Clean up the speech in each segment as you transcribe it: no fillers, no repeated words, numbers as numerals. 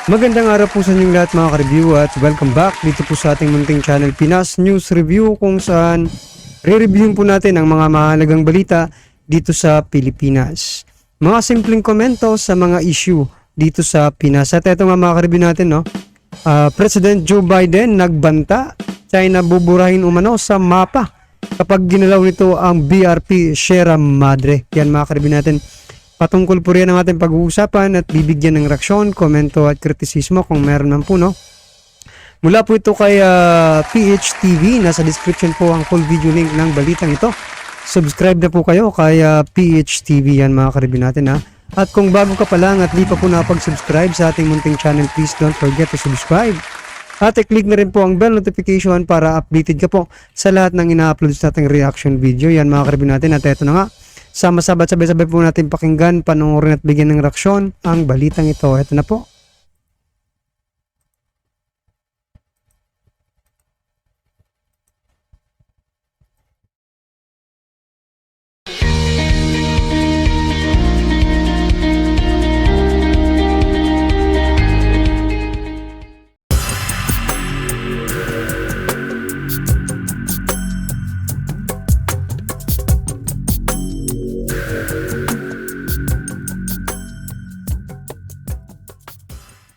Magandang araw po sa inyong lahat mga ka-review at welcome back dito po sa ating munting channel Pinas News Review, kung saan re-reviewin po natin ang mga mahalagang balita dito sa Pilipinas. Mga simpleng komento sa mga issue dito sa Pinas. At ito nga mga ka-review natin, President Joe Biden nagbanta, China buburahin umano sa mapa kapag ginalaw nito ang BRP Sierra Madre. Yan mga ka-review natin. Patungkol po rin ang ating pag-uusapan at bibigyan ng reaksyon, komento at kritisismo kung meron man po, no? Mula po ito kay PHTV. Nasa description po ang full video link ng balitang ito. Subscribe na po kayo kay PHTV, yan mga ka-review natin, ha. At kung bago ka pa lang at di pa po nakapag-subscribe sa ating munting channel, please don't forget to subscribe. At i-click na rin po ang bell notification para updated ka po sa lahat ng ina-upload sa ating reaction video. Yan mga ka-review natin. At ito na nga, sama-sama at sabay-sabay po natin pakinggan, panoorin at bigyan ng reaksyon ang balitang ito. Ito na po.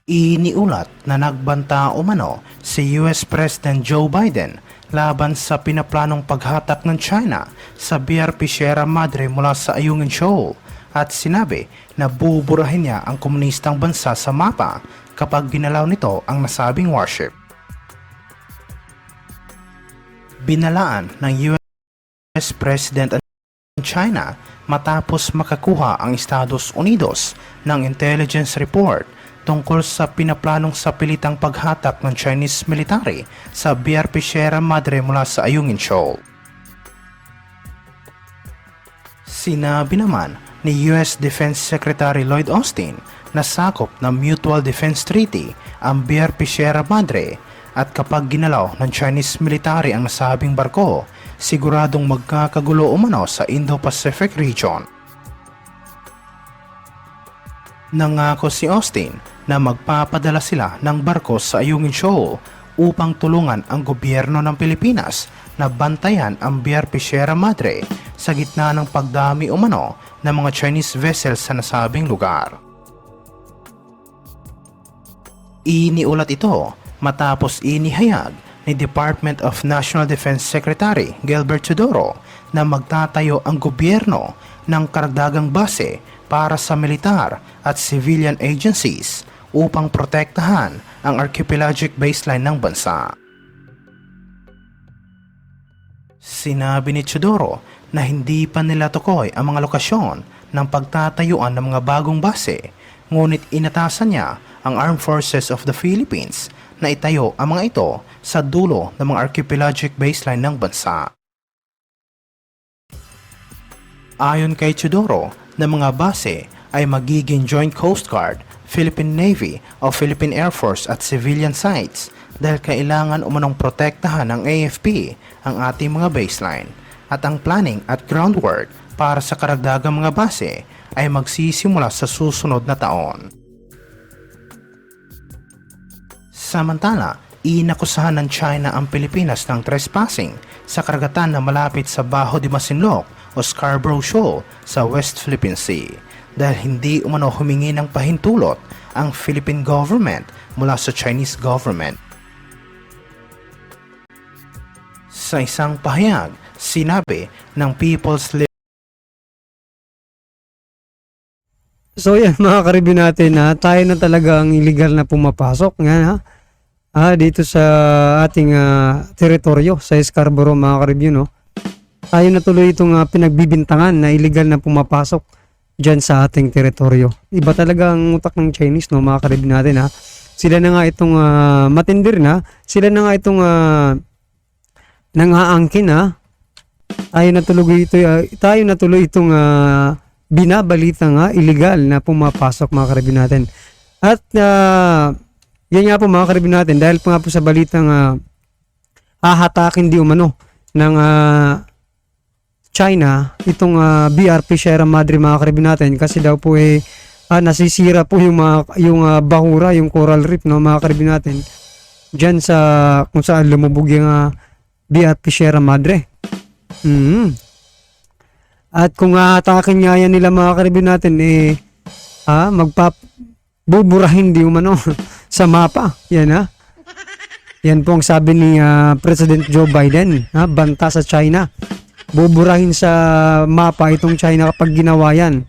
Iniulat na nagbanta umano si US President Joe Biden laban sa pinaplanong paghatak ng China sa BRP Sierra Madre mula sa Ayungin Shoal, at sinabi na buburahin niya ang komunistang bansa sa mapa kapag ginalaw nito ang nasabing warship. Binalaan ng US President ang China matapos makakuha ang Estados Unidos ng intelligence report tungkol sa pinaplanong sapilitang paghatak ng Chinese military sa BRP Sierra Madre mula sa Ayungin Shoal. Sinabi naman ni US Defense Secretary Lloyd Austin na sakop ng Mutual Defense Treaty ang BRP Sierra Madre, at kapag ginalaw ng Chinese military ang nasabing barko, siguradong magkakagulo umano sa Indo-Pacific region. Nangako si Austin na magpapadala sila ng barko sa Ayungin Shoal upang tulungan ang gobyerno ng Pilipinas na bantayan ang BRP Sierra Madre sa gitna ng pagdami umano ng mga Chinese vessels sa nasabing lugar. Iniulat ito matapos inihayag ni Department of National Defense Secretary Gilbert Teodoro na magtatayo ang gobyerno ng karagdagang base para sa militar at civilian agencies upang protektahan ang archipelagic baseline ng bansa. Sinabi ni Teodoro na hindi pa nila tukoy ang mga lokasyon ng pagtatayuan ng mga bagong base, ngunit inatasan niya ang Armed Forces of the Philippines na itayo ang mga ito sa dulo ng mga archipelagic baseline ng bansa. Ayon kay Teodoro, na mga base ay magiging Joint Coast Guard, Philippine Navy o Philippine Air Force at civilian sites, dahil kailangan umanong protektahan ng AFP ang ating mga baseline, at ang planning at groundwork para sa karagdagang mga base ay magsisimula sa susunod na taon. Samantala, inakusahan ng China ang Pilipinas ng trespassing sa karagatan na malapit sa Bajo de Masinloc o Scarborough Shoal sa West Philippine Sea, dahil hindi umano humingi ng pahintulot ang Philippine government mula sa Chinese government. Sa isang pahayag, sinabi ng People's So yan mga ka-review natin, tayo na talaga ang illegal na pumapasok nga, dito sa ating teritoryo sa Scarborough mga ka-review, no? Tayo na tuloy itong pinagbibintangan na illegal na pumapasok dyan sa ating teritoryo. Iba talaga ang utak ng Chinese, no, mga ka-review natin, ha. Sila na nga itong matindir na, sila na nga itong nang-aangkin, ha. Tayo na tuloy itong binabalita nga illegal na pumapasok mga ka-review natin. At yan nga po mga ka-review natin, dahil po nga po sa balitang hahatakin di umano ng China itong BRP Sierra Madre mga ka-review natin, kasi daw po nasisira po yung bahura, yung coral reef, no, mga karibyo natin. Diyan sa kung saan lumubog yung BRP Sierra Madre. At kung aatakin nga yan nila mga karibyo natin, buburahin di umano sa mapa. Yan Yan po ang sabi ni President Joe Biden, banta sa China. Buburahin sa mapa itong China kapag ginawa yan.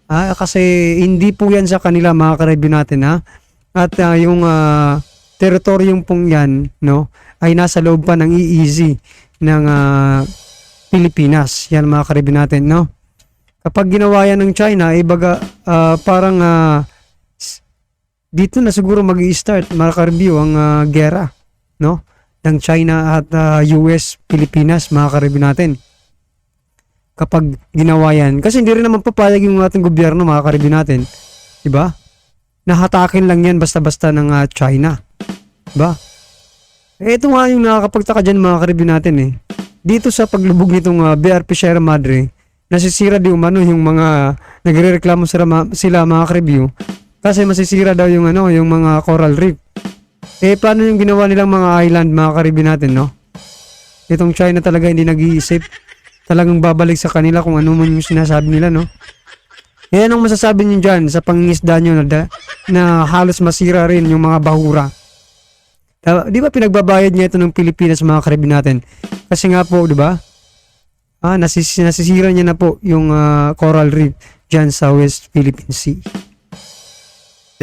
Kasi hindi po yan sa kanila mga karibyo natin. At yung teritoryong pong yan, no, ay nasa loob pa ng EEZ ng Pilipinas. Yan mga karibyo natin, no. Kapag ginawa yan ng China, parang dito na siguro mag-i-start mga karibyo ang gera, no, ng China at US Pilipinas mga karibyo natin. Kapag ginawa yan, kasi hindi rin naman papayag yung ating gobyerno mga karibyo natin, diba? Nahatakin lang yan basta-basta ng China, diba? Ito nga yung nakakapagtaka dyan mga karibyo natin dito sa paglubog nitong BRP Sierra Madre, nasisira di umano yung mga nagrereklamo sila mga karibyo kasi masisira daw yung yung mga coral reef. Paano yung ginawa nilang mga island mga karibyo natin, no? Itong China talaga hindi nag-iisip. Talagang babalik sa kanila kung ano man yung sinasabi nila, no? Anong masasabi niyo dyan sa pangingisda nyo na halos masira rin yung mga bahura? Di ba pinagbabayad niya ito ng Pilipinas mga karibyo natin? Kasi nga po, di ba? Nasisira niya na po yung coral reef dyan sa West Philippine Sea.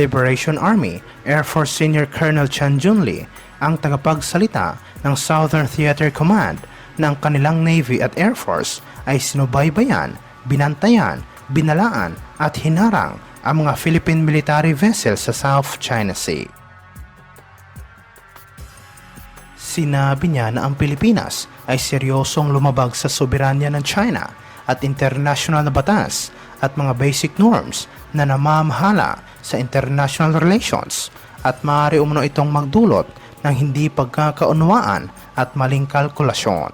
Liberation Army Air Force Senior Colonel Chan Junli ang tagapagsalita ng Southern Theater Command na ang kanilang Navy at Air Force ay sinubaybayan, binantayan, binalaan at hinarang ang mga Philippine military vessels sa South China Sea. Sinabi niya na ang Pilipinas ay seryosong lumabag sa soberanya ng China at international na batas at mga basic norms na namamahala sa international relations at maaari umano itong magdulot ng hindi pagkakaunawaan at maling kalkulasyon.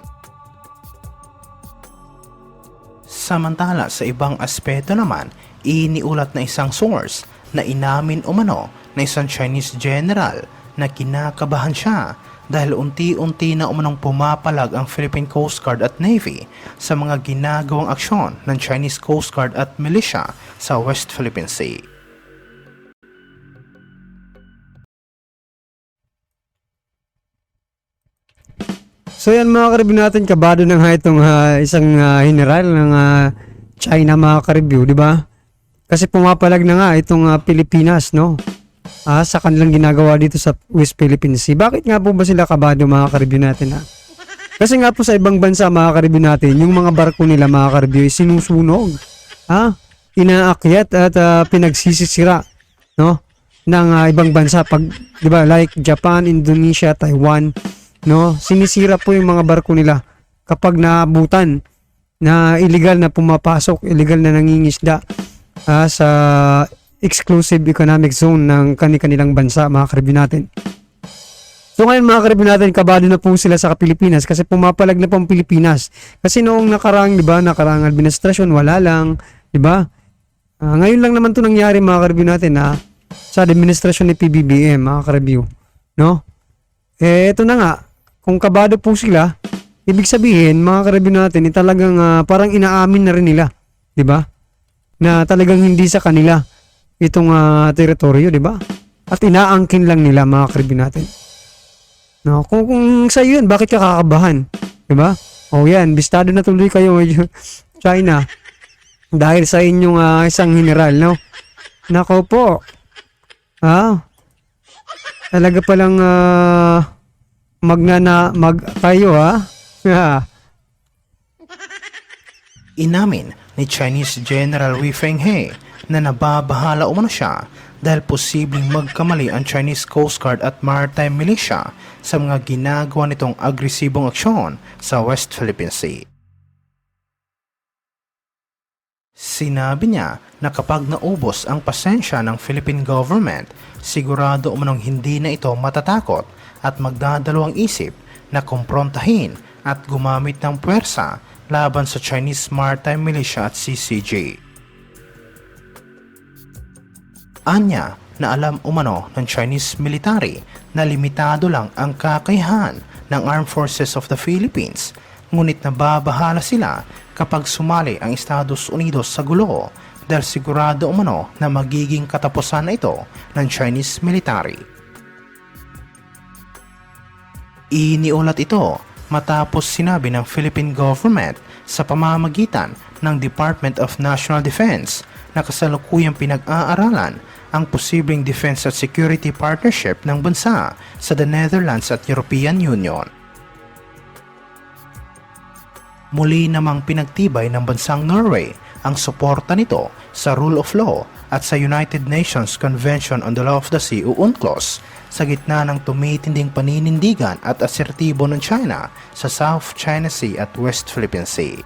Samantala sa ibang aspeto naman, iniulat na isang source na inamin umano na isang Chinese general na kinakabahan siya dahil unti-unti na umanong pumapalag ang Philippine Coast Guard at Navy sa mga ginagawang aksyon ng Chinese Coast Guard at militia sa West Philippine Sea. So yan mga karibyo natin, kabado na nga itong isang general ng China mga karibyo, di ba? Kasi pumapalag na nga itong Pilipinas, no? Sa kanilang ginagawa dito sa West Philippine Sea. Bakit nga po ba sila kabado mga karibyo natin Kasi nga po sa ibang bansa mga karibyo natin, yung mga barko nila mga karibyo ay sinusunog, inaakyat at pinagsisisira, no? Ng ibang bansa pag, di ba, like Japan, Indonesia, Taiwan, no, sinisira po yung mga barko nila kapag naabutan na illegal na pumapasok, illegal na nangingisda sa exclusive economic zone ng kanilang bansa mga karibyo natin. So ngayon mga karibyo natin, kabado na po sila sa Pilipinas kasi pumapalag na po ang Pilipinas. Kasi noong nakaraang, di ba, nakaraang administrasyon, wala lang, di ba? Ngayon lang naman 'to nangyari mga karibyo natin sa administrasyon ni PBBM mga karibyo, no? Ito na nga, kung kabado po sila, ibig sabihin, mga karibyo natin, talagang parang inaamin na rin nila, di ba? Na talagang hindi sa kanila itong teritoryo, di ba? At inaangkin lang nila, mga karibyo natin. No, kung sa iyo yun, bakit ka kakabahan? Di ba? O yan, bistado na tuloy kayo China dahil sa inyong isang general, no? Nako po. Talaga palang tayo Inamin ni Chinese General Wei Fenghe na nababahala umano siya dahil posibleng magkamali ang Chinese Coast Guard at Maritime Militia sa mga ginagawa nitong agresibong aksyon sa West Philippine Sea. Sinabi niya na kapag naubos ang pasensya ng Philippine government, sigurado umanong hindi na ito matatakot at magdadalawang isip na kumprontahin at gumamit ng puwersa laban sa Chinese Maritime Militia at CCG. Anya na alam umano ng Chinese military na limitado lang ang kakayahan ng Armed Forces of the Philippines, ngunit nababahala sila kapag sumali ang Estados Unidos sa gulo dahil sigurado umano na magiging katapusan na ito ng Chinese military. Iniulat ito matapos sinabi ng Philippine government sa pamamagitan ng Department of National Defense na kasalukuyang pinag-aaralan ang posibleng defense at security partnership ng bansa sa the Netherlands at European Union. Muli namang pinagtibay ng bansang Norway ang suporta nito sa rule of law at sa United Nations Convention on the Law of the Sea o UNCLOS sa gitna ng tumitinding paninindigan at asertibo ng China sa South China Sea at West Philippine Sea.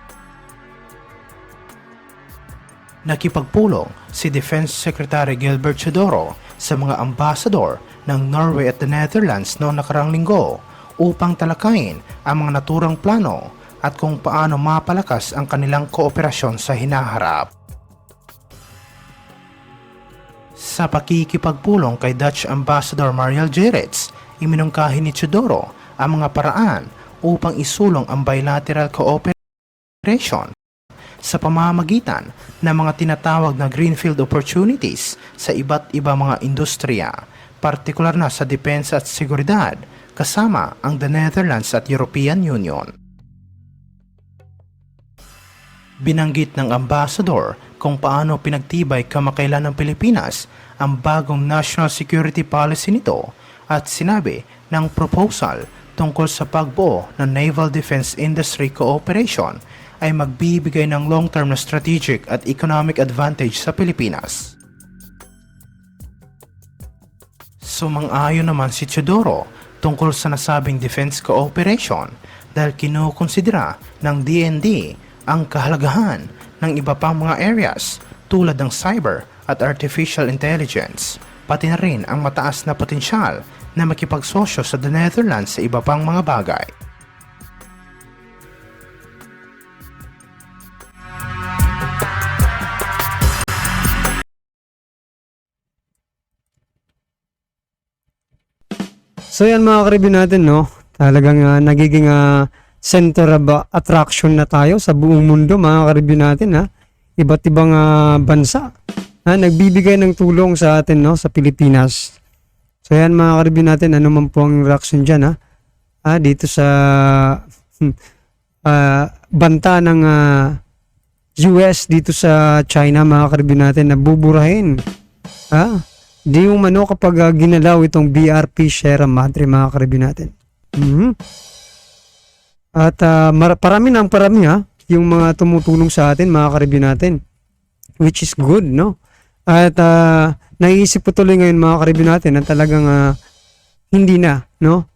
Nakipagpulong si Defense Secretary Gilbert Chodoro sa mga ambasador ng Norway at the Netherlands noong nakarang linggo upang talakayin ang mga naturang plano at kung paano mapalakas ang kanilang kooperasyon sa hinaharap. Sa pakikipagpulong kay Dutch Ambassador Mariel Gerets, iminungkahi ni Chodoro ang mga paraan upang isulong ang bilateral cooperation sa pamamagitan ng mga tinatawag na greenfield opportunities sa iba't ibang mga industriya, partikular na sa depensa at seguridad, kasama ang the Netherlands at European Union. Binanggit ng ambassador kung paano pinagtibay kamakailan ng Pilipinas ang bagong national security policy nito at sinabi ng proposal tungkol sa pagbuo ng Naval Defense Industry Cooperation ay magbibigay ng long-term na strategic at economic advantage sa Pilipinas. Sumang-ayon naman si Chodoro tungkol sa nasabing defense cooperation dahil kinukonsidera ng DND ang kahalagahan ng iba pang mga areas tulad ng cyber at artificial intelligence, pati na rin ang mataas na potensyal na makipagsosyo sa the Netherlands sa iba pang mga bagay. So yan mga ka-review natin, no? Talagang nagiging center of attraction na tayo sa buong mundo mga ka-review natin, ha? Iba't ibang bansa nagbibigay ng tulong sa atin, no? Sa Pilipinas. So yan mga ka-review natin, ano man po ang reaction dyan, ha? Dito sa banta ng US dito sa China mga ka-review natin na buburahin. Di yung mano kapag ginalaw itong BRP Sierra Madre mga ka-review natin. At parami yung mga tumutulong sa atin mga ka-review natin, which is good, no? At naiisip ko tuloy ngayon mga ka-review natin na talagang hindi na, no?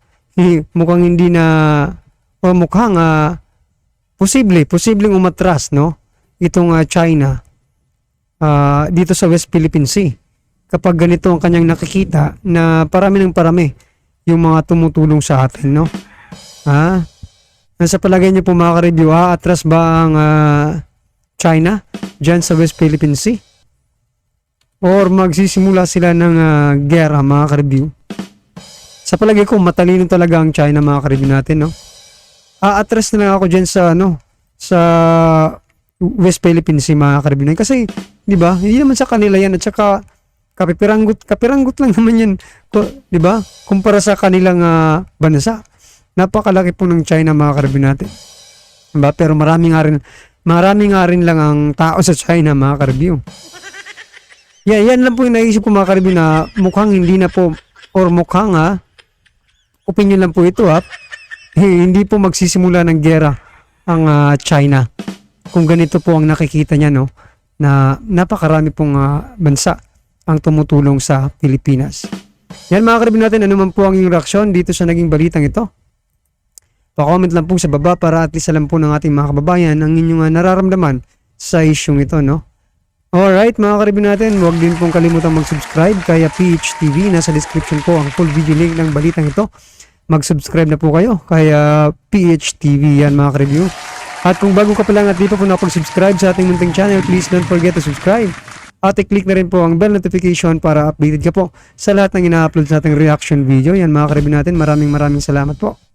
Mukhang hindi na, o mukhang posibleng umatras, no? Itong China dito sa West Philippine Sea. Kapag ganito ang kanyang nakikita na parami yung mga tumutulong sa atin, no? Nasa palagay niyo po mga ka-review, atras ba ang China dyan sa West Philippine Sea? Or magsisimula sila ng gera mga ka-review? Sa palagay ko, matalino talaga ang China mga ka-review natin, no? Atras na lang ako dyan sa, sa West Philippine Sea mga ka-review natin. Kasi, di ba, hindi naman sa kanila yan at saka kapiranggot lang naman yan, di ba? Kumpara sa kanilang bansa. Napakalaki po ng China mga ka-review natin. Diba? Pero marami nga rin lang ang tao sa China mga ka-review. Yan lang po yung naisip ko mga ka-review na mukhang hindi na po, or mukhang opinion lang po ito hindi po magsisimula ng gera ang China. Kung ganito po ang nakikita niya, no, na napakarami pong bansa ang tumutulong sa Pilipinas. Yan mga ka-review natin, ano man po ang inyong reaksyon dito sa naging balitang ito. Pa-comment lang po sa baba para at least alam po ng ating mga kababayan ang inyong nararamdaman sa isyong ito, no? Alright mga ka-review natin, huwag din pong kalimutang mag-subscribe kaya PHTV. Nasa description po ang full video link ng balitang ito. Mag-subscribe na po kayo kaya PHTV yan mga ka-review. At kung bago ka pa lang at di pa po nakapag-subscribe sa ating munting channel, please don't forget to subscribe. At i-click na rin po ang bell notification para updated ka po sa lahat ng ina-upload sa ating reaction video. Yan mga karibin natin, maraming salamat po.